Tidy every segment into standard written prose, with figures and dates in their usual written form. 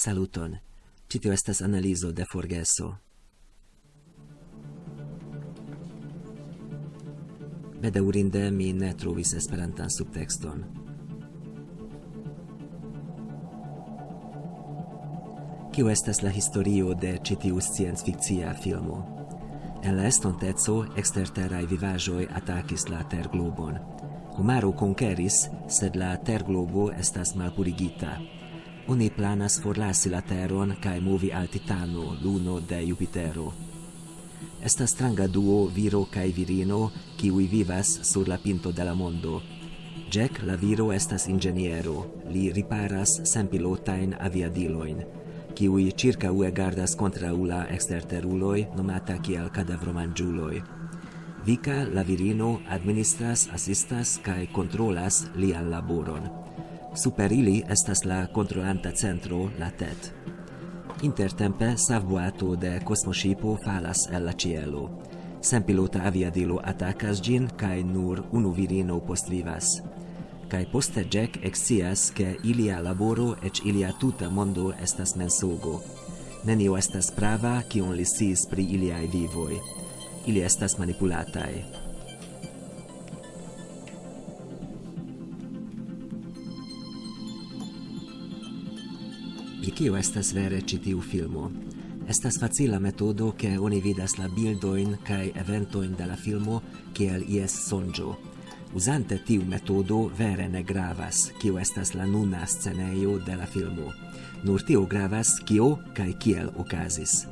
Saluton. Ĉi tio estas analizo de forgeso. Bedaŭrinde mi ne trovis esperantan subtekston. Kio estas la historio de ĉi tiu sciencfikcia filmo? En la estonteco eksterteraj vivaĵoj atakis la terglobon. Homaro konkeris, sed la terglobo estas malpurigita. Oni planas forlasi la teron kaj movi al Titano, luno de Jupitero. Estas stranga duo viro kaj virino, kiuj vivas sur la pinto de la mondo. Jack, la viro, estas inĝeniero. Li riparas senpilotajn aviadilojn, kiuj ĉirkaŭe gardas kontraŭ la eksterteruloj, nomata kiel kadavromanĝuloj. Vika, la virino, administras, asistas kaj kontrolas lian laboron. Super ili estas la kontrolanta centro, la TET. Intertempe savboato de kosmoŝipo falas el la ĉielo. Senpilota aviadilo atakas ĝin kaj nur unu virino postvivas. Kaj poste Jack ekscias, ke ilia laboro eĉ ilia tuta mondo estas mensogo. Nenio estas prava, kion li sciis pri iliaj vivoj. Ili estas manipulataj. Pri kio estas vere ĉi tiu filmo? Estas facila metodo, ke oni vidas la bildojn kaj eventojn de la filmo kiel ies sonĝo. Uzante tiu metodo vere ne gravas, kio estas la nuna scenejo de la filmo. Nur tio gravas, kio kaj kiel okazis.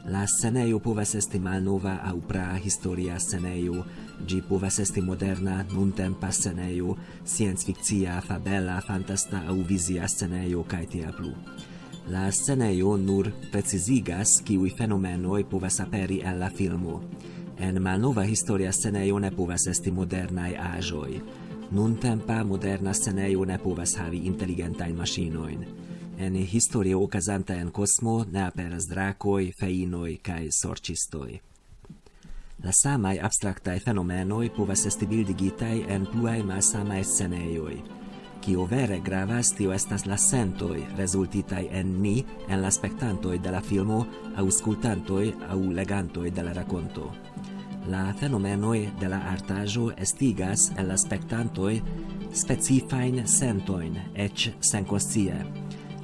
La scenejo povas esti malnova aŭ praa historia scenejo, ĝi povas esti moderna, nuntempa scenejo, sciencfikcia, fabela, fantasta aŭ vizia scenejo kaj tiel plu. La scenejo nur precizigas, kiuj fenomenoj povas aperi en la filmo. En malnova historia scenejo ne povas esti modernaj aĵoj. Nuntempa moderna scenejo ne povas havi inteligentajn maŝinojn. En historio okazanta en kosmo ne aperas drakoj, feinoj kaj sorĉistoj. La samaj abstraktaj fenomenoj povas esti bildigitaj en pluaj malsamaj scenejoj. Kio vere gravas, tio estas la sentoj rezultitaj en ni, en la spektantoj de la filmo, aŭskultantoj aŭ legantoj de la rakonto. La fenomenoj de la artaĵo estigas en la spektantoj specifajn sentojn, eĉ senkonscie.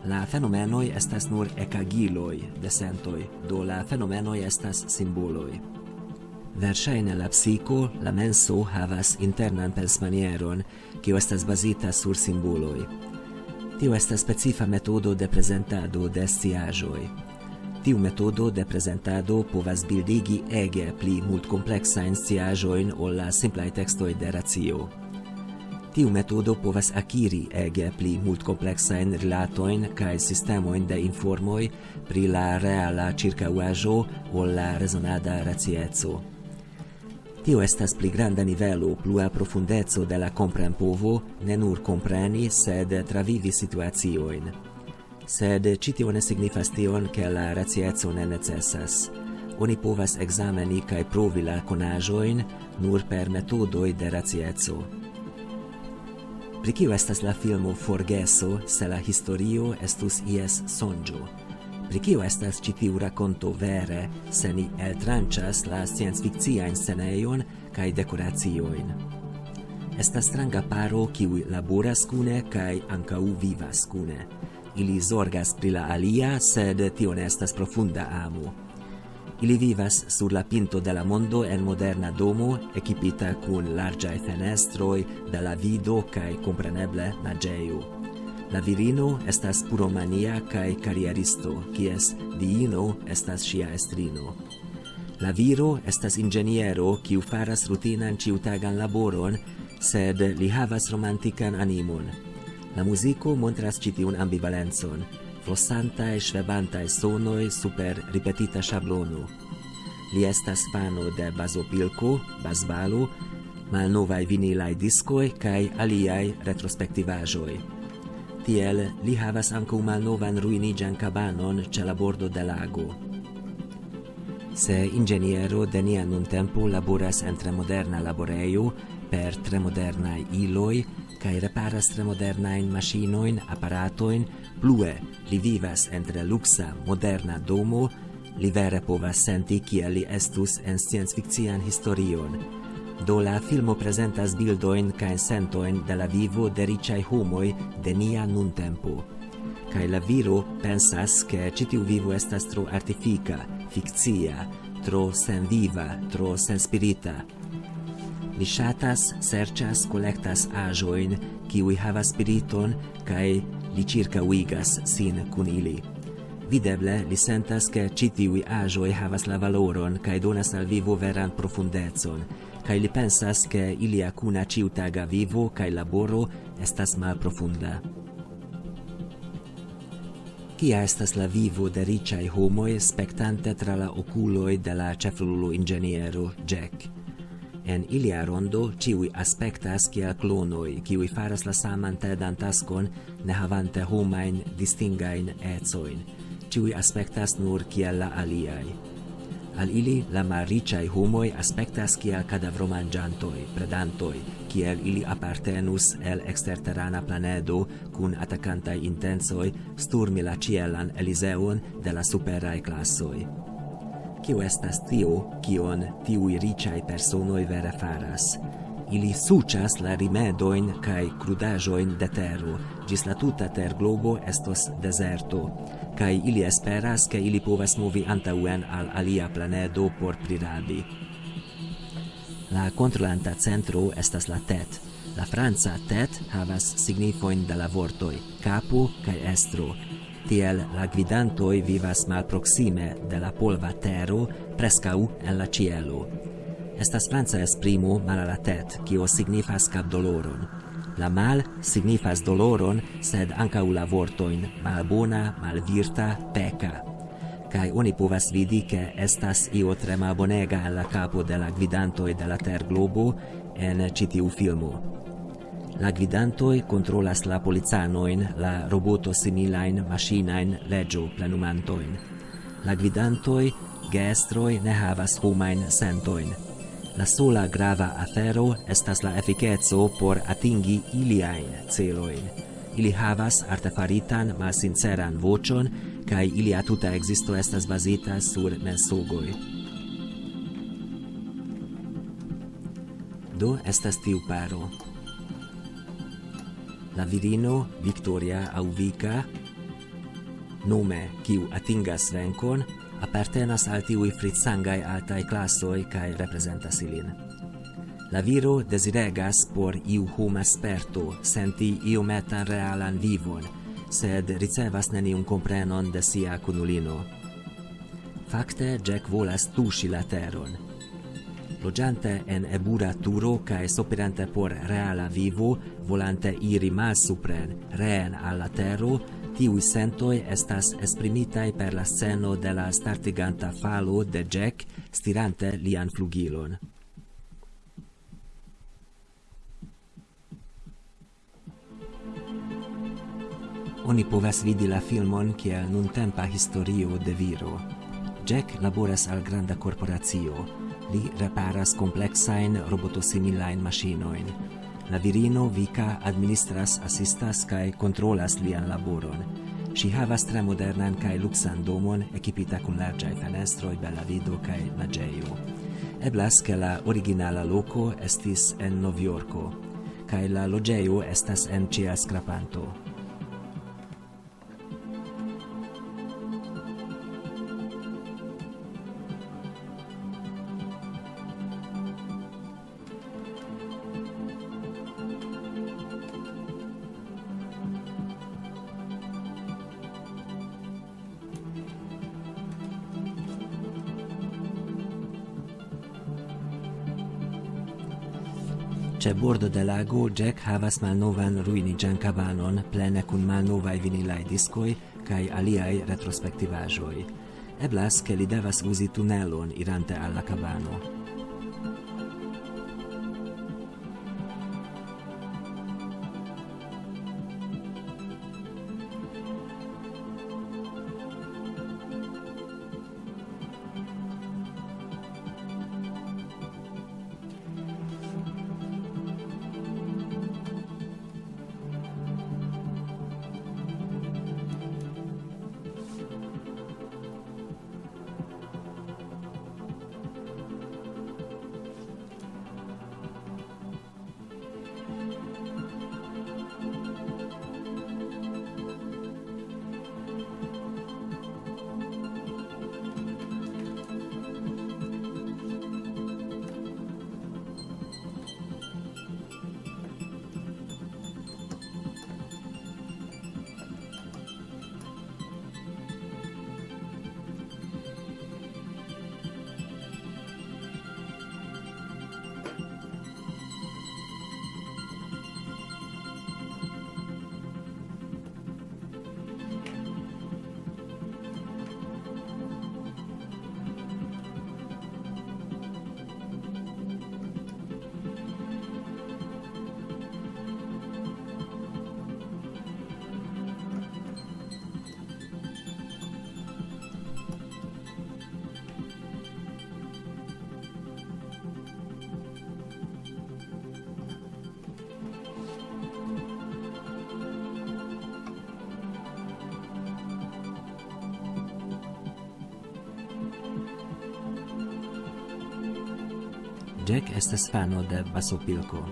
La fenomenoj estas nur ekagiloj de sentoj, do la fenomenoj estas simboloj. Verŝajne la psiko, la menso, havas internan pensmanieron, kiu estas bazita sur simboloj. Tio estas specifa metodo de prezentado de sciaĵoj. Tiu metodo de prezentado povas bildigi ege pli multkompleksajn sciaĵojn ol la simplaj tekstoj de racio. Tiu metodo povas akiri ege pli multkompleksajn rilatojn kaj sistemojn de informoj pri la reala ĉirkaŭaĵo ol la rezonada racieco. Tio estas pli granda nivelo, plua profundeco de la komprenpovo, ne nur kompreni, sed travivi situaciojn. Sed ĉi tio ne signifas tion, ke la racieco ne necesas. Oni povas ekzameni kaj provi la konaĵojn nur per metodoj de racieco. Pri kio estas la filmo Forgeso, se la historio estus ies sonĝo? Pri kio estas ĉi tiu rakonto vere, se ni eltranĉas la sciencfikciajn scenejon kaj dekoraciojn? Estas stranga paro, kiuj laboras kune kaj ankaŭ vivas kune. Ili zorgas pri la alia, sed tio ne estas profunda amo. Ili vivas sur la pinto de la mondo en moderna domo, ekipita kun larĝaj fenestroj, bela vido kaj kompreneble naĝejo. La virino estas puromania kaj karieristo, kies diino estas ŝia estrino. La viro estas inĝeniero, kiu faras rutinan ĉiutagan laboron, sed li havas romantikan animon. La muziko montras ĉi tiun ambivalencon. Flossantaj, ŝvebantaj sonoj super ripetita ŝablono. Li estas fano de bazopilko, basbalo, malnovaj vinilaj diskoj kaj aliaj retrospektivaĵoj. Tiel li havas ankaŭ malnovan ruiniĝan kabanon ĉe la bordo de lago. Se ingeniero de nia nuntempo laboras en tre moderna laborejo per tre modernaj iloj kaj reparas tre modernajn maŝinojn, aparatojn, plue li vivas en tre luksa, moderna domo, li vere povas senti kiel li estus en sciencfikcian historion. Do la filmo prezentas bildojn kaj sentojn de la vivo de riĉaj homoj de nia nuntempo. Kaj la viro pensas ke ĉi tiu vivo estas tro artifika, fikcia, tro senviva, tro senspirita. Li ŝatas, serĉas, kolektas aĵojn, kiuj havas spiriton, kaj li ĉirkaŭigas sin kun ili. Videble li sentas ke ĉi tiuj aĵoj havas la valoron kaj donas al vivo veran profundecon, kaj li pensas ke ilia kuna ĉiutaga vivo kaj laboro estas malprofunda. Kia estas la vivo de riĉaj homoj spektante tra la okuloj de la ĉefrolo inĝeniero Jack? En ilia rondo ĉiuj aspektas kiel klonoj, kiuj faras la saman tedan taskon, ne havante homajn distingajn ecojn. Ĉiuj aspektas nur kiel la aliaj. Al ili la malriĉaj homoj aspektas kiel kadavromanĝantoj, predantoj, kiel ili apartenus el eksterterana planedo kun atakantaj intencoj sturmi la ĉielan Elizeon de la superaj klasoj. Kio estas tio, kion tiuj riĉaj personoj vere faras? Ili suĉas la rimedojn kaj krudaĵojn de tero, ĝis la tuta terglobo estos dezerto, kaj ili esperas, ke ili povas movi antaŭen al alia planedo por priradi. La kontrolanta centro estas la TET. La franca TET havas signifojn de la vortoj kapo kaj estro. Tiel la gvidantoj vivas malproksime de la polva tero, preskaŭ en la ĉielo. Estas franca esprimo malalatet, kio signifas kapdoloron. La mal signifas doloron, sed ankaŭ la vortojn malbona, malvirta, peka. Kaj oni povas vidi, ke estas io tre malbonega en la kapo de la gvidantoj de la terglobo en ĉi tiu filmo. La gvidantoj kontrolas la policanojn, la robotosimilajn maŝinajn leĝo-plenumantojn. La gvidantoj, geestroj ne havas homajn sentojn. La sola grava afero estas la efikeco por atingi iliajn celojn. Ili havas artefaritan malsinceran voĉon kaj ilia tuta ekzisto estas bazita sur mensogoj. Do estas tiu paro. La virino Victoria aŭ Vika, nome kiu atingas venkon, apartenas al tiuj fritsangaj altaj klasoj kaj reprezentas ilin. La viro deziregas por iu homa sperto senti iometan realan vivon, sed ricevas neniun komprenon de sia kunulino. Fakte Jack volas tuŝi la teron. Loĝante en ebura turo kaj sopirante por reala vivo, volante iri malsupren, reen al la tero, tiuj sentoj estas esprimitaj per la sceno de la startiganta falo de Jack stirante lian flugilon. Oni povas vidi la filmon kiel nuntempa historio de viro. Jack laboras al granda korporacio. Li reparas kompleksajn robotosimilajn maŝinojn. La virino Vika administras, asistas kaj kontrolas lian laboron. Ŝi havas tre modernan kaj luksan domon ekipita kun larĝaj fenestroj, bela vido kaj naĝejo. Eblas, ke la originala loko estis en Novjorko, kaj la loĝejo estas en Ĉielskrapanto. Ĉe bordo de lago Jack havas malnovan ruiniĝan kabanon plene kun malnovaj vinilaj diskoj kaj aliaj retrospektivaĵoj. Eblas, ke li devas uzi tunelon irante al la kabano. Jack estas fano de basopilko.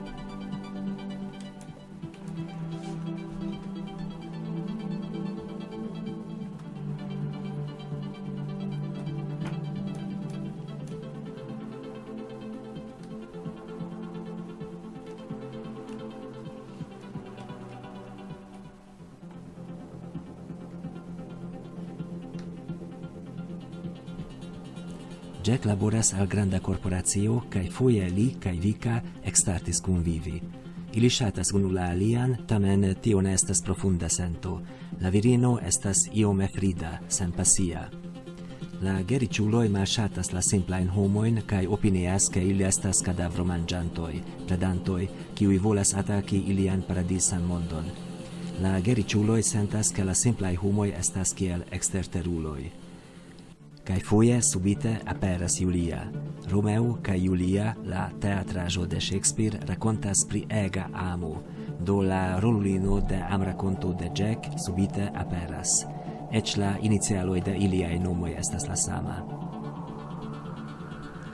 Jack laboras al granda corporacio kaj foje li kaj Vika ekstartis kunvivi. Ili ŝatas unu la alian, tamen tio ne estas profunda sento. La virino estas iome frida, senpasia. La geriĉuloj malŝatas la simplajn homojn kaj opinias, ke ili estas kadavromanĝantoj, predantoj, kiuj volas ataki ilian paradisan mondon. La geriĉuloj sentas, ke la simplaj homoj estas kiel eksterteruloj. Kaj foje subite aperas Julia. Romeo kaj Julia, la teatraĵo de Shakespeare, rakontas pri ega amo, do la rolulino de amrakonto de Jack subite aperas. Eĉ la inicialoj de iliaj nomoj estas la sama.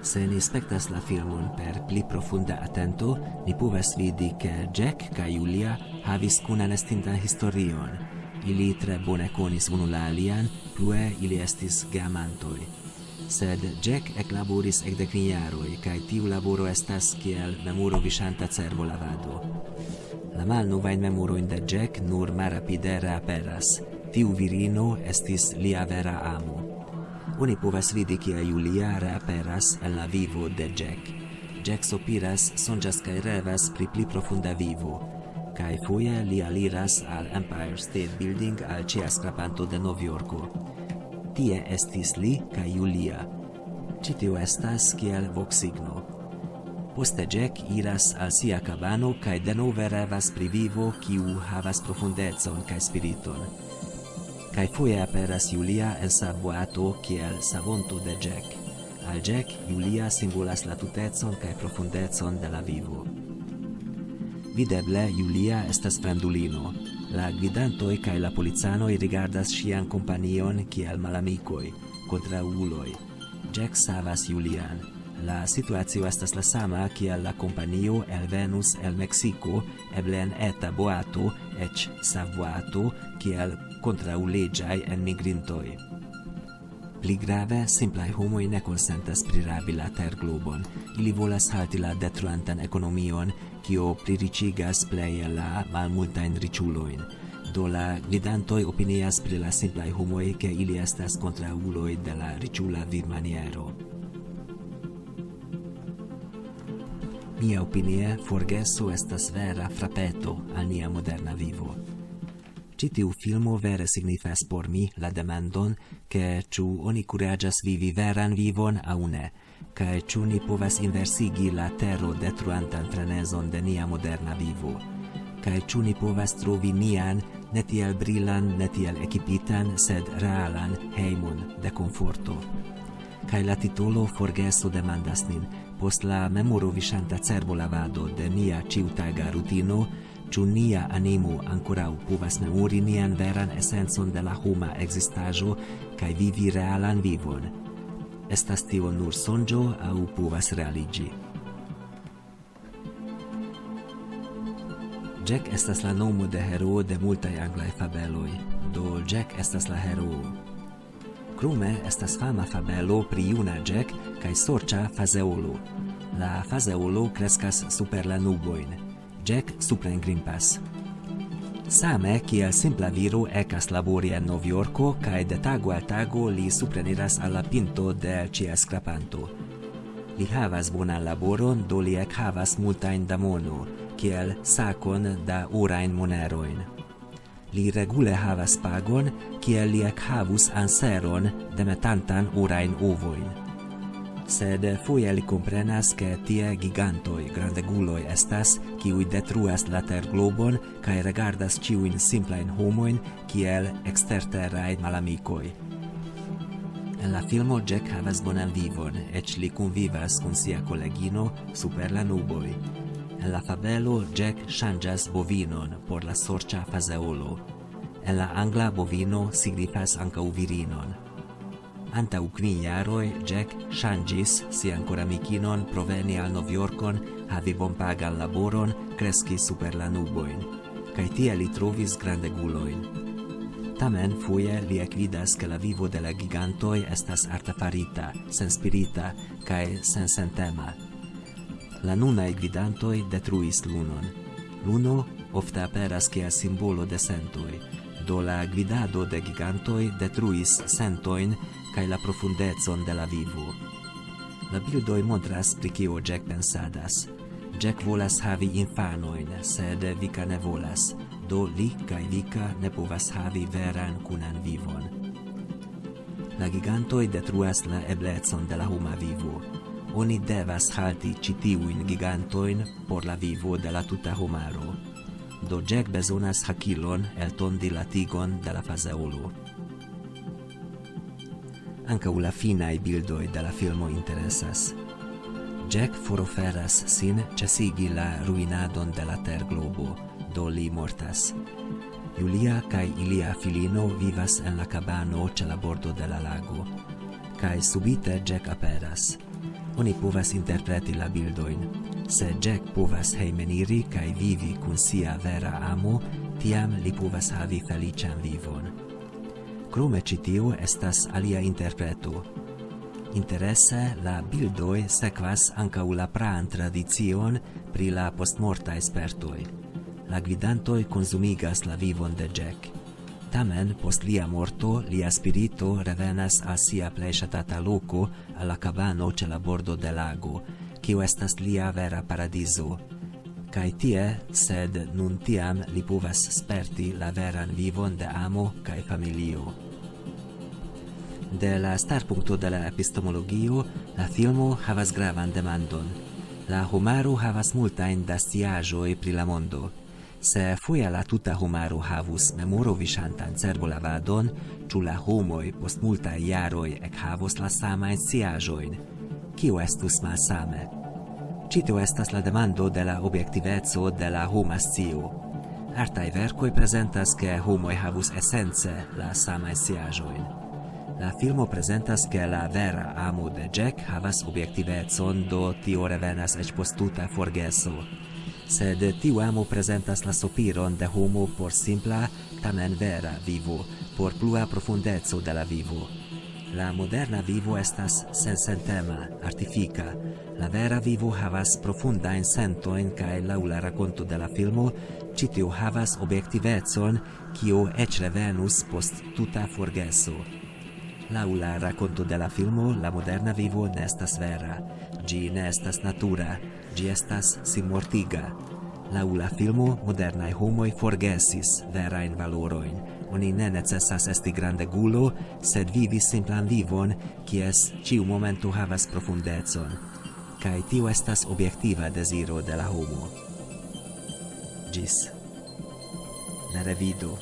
Se ni spektas la filmon per pli profunda atento, ni povas vidi, ke Jack kaj Julia havis kunan estintan historion. Ili tre bone konis unu la alian, plue ili estis geamantoj. Sed Jack eklaboris ekde 5 jaroj, kaj tiu laboro estas kiel memoro-viŝanta cervolavado. La malnovajn memorojn de Jack nur malrapide reaperas. Tiu virino estis lia vera amo. Oni povas vidi kiel Julia reaperas en la vivo de Jack. Jack sopiras, sonĝas kaj revas pri pli profunda vivo. Kaj foje li aliras al Empire State Building al ĉiasklapanto de Novjorko. Tie estis li kaj Julia. Ĉi tio estas kiel voksigno. Poste Jack iras al sia kabano kaj denove revas pri vivo, kiu havas profundecon kaj spiriton. Kaj foje aperas Julia en savboato kiel savonto de Jack. Al Jack, Julia simbolas la tutecon kaj profundecon de la vivo. Videble, Julia estas fremdulino. La gvidantoj kaj la policanoj rigardas ŝian kompanion kiel malamikoj, kontraŭuloj. Jack savas Julian. La situacio estas la sama kiel la kompanio elvenus el Meksiko, eble en eta boato, eĉ savboato, kiel kontraŭleĝaj enmigrintoj. Pli grave, simplaj homoj ne konsentas prirabi la terglobon. Ili volas halti la detruantan ekonomion, kio pliriĉigas pleje la malmultajn riĉulojn. Do la gvidantoj opinias pri la simplaj homoj, ke ili estas kontraŭuloj de la riĉula vivmaniero. Miaopinie, forgeso estas vera frapeto al nia moderna vivo. Ĉi tiu filmo vere signifas por mi la demandon, ke ĉu oni kuraĝas vivi veran vivon aŭ ne, kaj ĉu ni povas inversigi la tero detruantan frenezon de nia moderna vivo, kaj ĉu ni povas trovi nian, ne tiel brilan, ne tiel ekipitan, sed realan hejmon de komforto. Kaj la titolo Forgeso demandas nin, post la memoro-viŝanta cervolavado de nia ĉiutaga rutino, ĉu nia animo ankoraŭ povas memori nian veran esencon de la homa ekzistaĵo kaj vivi realan vivon. Estas tio nur sonĝo aŭ povas realiĝi? Jack estas la nomo de heroo de multaj anglaj fabeloj, do Jack estas la heroo. Krome estas fama fabelo pri juna Jack kaj sorĉa fazeolo. La fazeolo kreskas super la nubojn. Jack supren grimpas. Same kiel simpla viro ekas labori en Novjorko kaj de tago al tago li supreniras al la pinto de ĉiasklapanto. Li havas bonan laboron, do li ekhavas multajn da mono, kiel sakon da orajn monerojn. Li regule havas pagon, kiel li ekhavus anseron demetantan orajn ovojn. Sed foje li komprenas, ke tie gigantoj, grandeguloj estas, kiuj detruas la terglobon kaj rigardas ĉiujn simplajn homojn kiel eksterteraj malamikoj. En la filmo Jack havas bonan vivon, eĉ li kunvivas kun sia kolegino super la nuboj. En la fabelo Jack ŝanĝas bovinon por la sorĉa fazeolo. En la angla bovino signifas ankaŭ virinon. Antau kvin jaroj Jack ŝanĝis sian koramikinon proveni al Novjorkon, havi bonpagan laboron, kreski super la nubojn, kaj tie li trovis grandegulojn. Tamen foje li ekvidas, ke la vivo de la gigantoj estas artefarita, senspirita kaj sensentema. La nunaj gvidantoj detruis lunon. Luno ofte aperas kiel simbolo de sentoj, do la gvidado de gigantoj detruis sentojn kaj la profundecon de la vivo. La bildoj montras pri kio Jack pensadas. Jack volas havi infanojn, sed Vika ne volas, do li kaj Vika ne povas havi veran kunan vivon. La gigantoj detruas la eblecon de la homa vivo. Oni devas halti ĉi tiujn gigantojn por la vivo de la tuta homaro. Do Jack bezonas hakilon eltondi la tigon de la fazeolo. Ankaŭ la finaj bildoj de la filmo interesas. Jack foroferas sin ĉesigi la ruinadon de la terglobo, do li mortas. Julia kaj ilia filino vivas en la kabano ĉe la bordo de la lago. Kaj subite Jack aperas. Oni povas interpreti la bildojn. Se Jack povas hejmeniri kaj vivi kun sia vera amo, tiam li povas havi feliĉan vivon. Krome ĉi tio estas alia interpreto. Interesse la bildoj sekvas ankaŭ la praan tradicion pri la postmortaj spertoj. La gvidantoj konsumigas la vivon de Jack. Tamen, post lia morto, lia spirito revenas al sia plej ŝatata loko, al la kabano ĉe la bordo de lago, kio estas lia vera paradizo. Kaj tie, sed nun tiam li povas sperti la veran vivon de amo kaj familio. De la starpunkto de la epistemologio, la filmo havas gravan demandon. La homaro havas multajn da sciaĵoj pri la mondo. Se foje la tuta homaro havus memoroviŝantan cerbolavadon, ĉu la homoj post multaj jaroj ekhavos la samajn sciaĵojn? Kio estus malsame? Ĉi tio estas la demando de la objektiveco de la homa scio. Artaj verkoj prezentas, ke homoj havus esence la samajn sciaĵojn. La filmo prezentas, ke la vera amo de Jack havas objektivecon, do tio revenas eĉ post tuta forgeso. Sed tiu amo prezentas la sopiron de homo por simpla, tamen vera vivo, por plua profundeco de la vivo. La moderna vivo estas sensentema, artifika. La vera vivo havas profundajn sentojn kaj laŭ la rakonto de la filmo, ĉi tio havas objektivecon, kio eĉ revenus post tuta forgeso. Laŭ la rakonto de la filmo, la moderna vivo ne estas vera. Ĝi ne estas natura, ĝi estas sinmortiga. Laŭ la filmo, modernaj homoj forgesis verajn valorojn. Oni ne necesas esti grandegulo, sed vivi simplan vivon, kies ĉiu momento havas profundecon. Kaj tio estas objektiva deziro de la homo. Ĝis. Ne revido.